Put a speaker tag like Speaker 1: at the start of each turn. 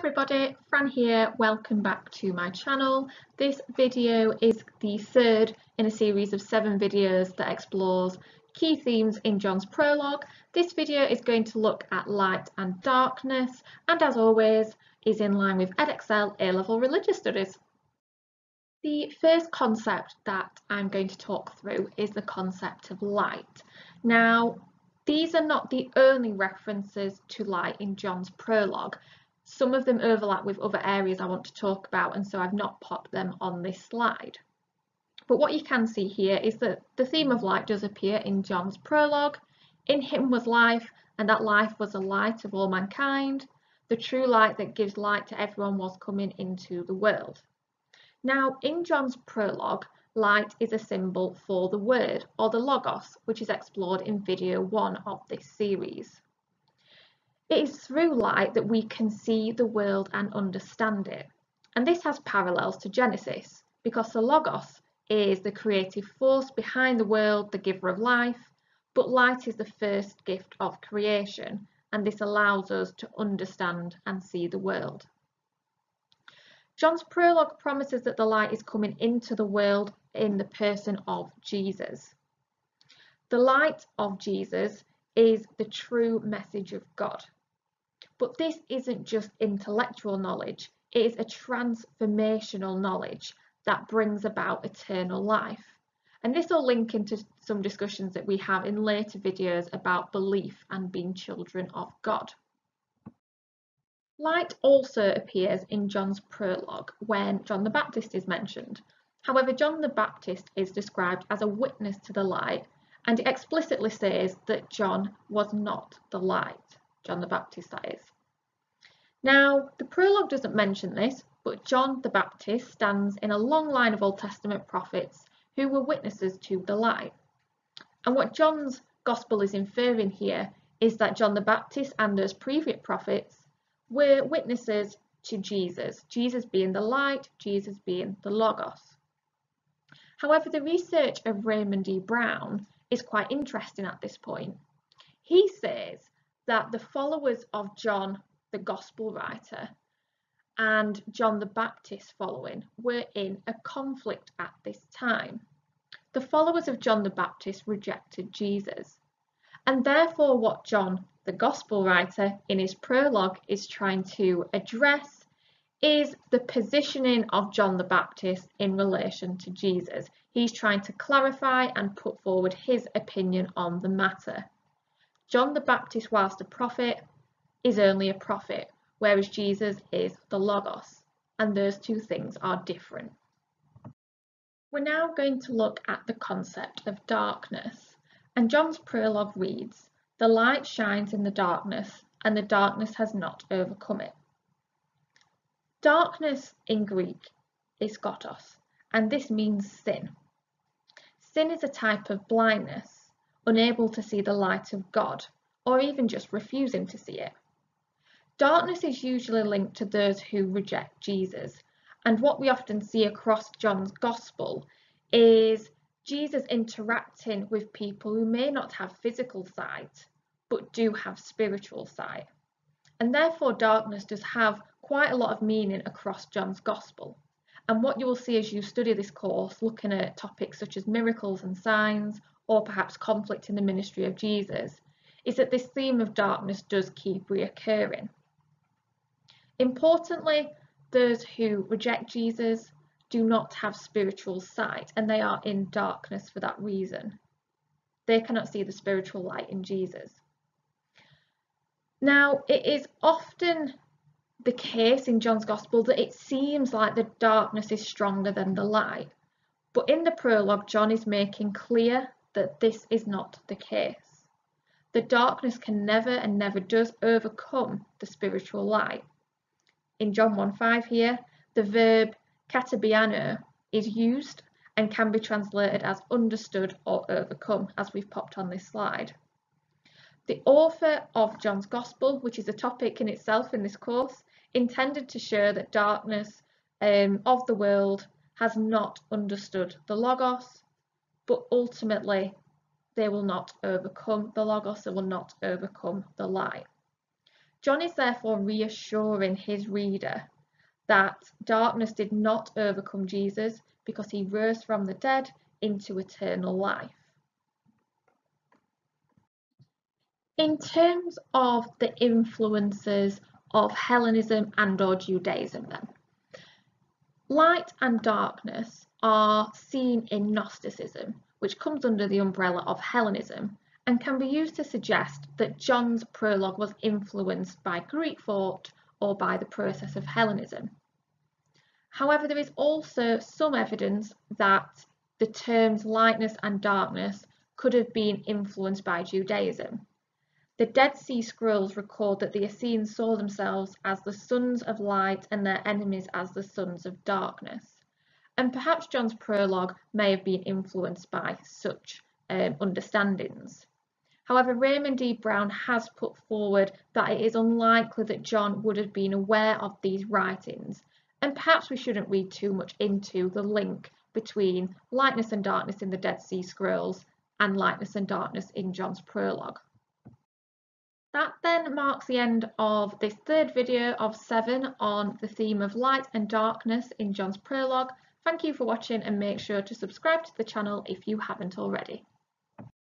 Speaker 1: everybody, Fran here, welcome back to my channel. This video is the third in a series of 7 videos that explores key themes in John's prologue. This video is going to look at light and darkness, and as always is in line with Edexcel A-level religious studies. The first concept that I'm going to talk through is the concept of light. Now, these are not the only references to light in John's prologue. Some of them overlap with other areas I want to talk about, and so I've not popped them on this slide. But what you can see here is that the theme of light does appear in John's prologue. In him was life, and that life was the light of all mankind. The true light that gives light to everyone was coming into the world. Now, in John's prologue, light is a symbol for the word, or the logos, which is explored in video 1 of this series. It is through light that we can see the world and understand it. And this has parallels to Genesis, because the Logos is the creative force behind the world, the giver of life, but light is the first gift of creation, and this allows us to understand and see the world. John's prologue promises that the light is coming into the world in the person of Jesus. The light of Jesus is the true message of God. But this isn't just intellectual knowledge, it is a transformational knowledge that brings about eternal life. And this will link into some discussions that we have in later videos about belief and being children of God. Light also appears in John's prologue when John the Baptist is mentioned. However, John the Baptist is described as a witness to the light, and it explicitly says that John was not the light. John the Baptist, that is. Now, the prologue doesn't mention this, but John the Baptist stands in a long line of Old Testament prophets who were witnesses to the light. And what John's Gospel is inferring here is that John the Baptist and those previous prophets were witnesses to Jesus, Jesus being the light, Jesus being the Logos. However, the research of Raymond E. Brown is quite interesting at this point. He says that the followers of John the Gospel writer and John the Baptist following were in a conflict at this time. The followers of John the Baptist rejected Jesus, and therefore what John the Gospel writer in his prologue is trying to address is the positioning of John the Baptist in relation to Jesus. He's trying to clarify and put forward his opinion on the matter. John the Baptist, whilst a prophet, is only a prophet, whereas Jesus is the Logos, and those two things are different. We're now going to look at the concept of darkness, and John's prologue reads, "The light shines in the darkness, and the darkness has not overcome it." Darkness in Greek is skotos, and this means sin. Sin is a type of blindness, unable to see the light of God, or even just refusing to see it. Darkness is usually linked to those who reject Jesus, and what we often see across John's Gospel is Jesus interacting with people who may not have physical sight, but do have spiritual sight. And therefore darkness does have quite a lot of meaning across John's Gospel. And what you will see as you study this course, looking at topics such as miracles and signs, or perhaps conflict in the ministry of Jesus, is that this theme of darkness does keep reoccurring. Importantly, those who reject Jesus do not have spiritual sight, and they are in darkness for that reason. They cannot see the spiritual light in Jesus. Now, it is often the case in John's Gospel that it seems like the darkness is stronger than the light, but in the prologue, John is making clear that this is not the case. The darkness can never and never does overcome the spiritual light. In John 1:5 here, the verb katabiano is used and can be translated as understood or overcome, as we've popped on this slide. The author of John's Gospel, which is a topic in itself in this course, intended to show that darkness of the world has not understood the Logos, but ultimately they will not overcome the Logos, they will not overcome the light. John is therefore reassuring his reader that darkness did not overcome Jesus because he rose from the dead into eternal life. In terms of the influences of Hellenism and/or Judaism then, light and darkness are seen in Gnosticism, which comes under the umbrella of Hellenism, and can be used to suggest that John's prologue was influenced by Greek thought or by the process of Hellenism. However, there is also some evidence that the terms lightness and darkness could have been influenced by Judaism. The Dead Sea Scrolls record that the Essenes saw themselves as the sons of light and their enemies as the sons of darkness. And perhaps John's prologue may have been influenced by such understandings. However, Raymond E. Brown has put forward that it is unlikely that John would have been aware of these writings, and perhaps we shouldn't read too much into the link between lightness and darkness in the Dead Sea Scrolls and lightness and darkness in John's prologue. That then marks the end of this third video of 7 on the theme of light and darkness in John's prologue. Thank you for watching and make sure to subscribe to the channel if you haven't already.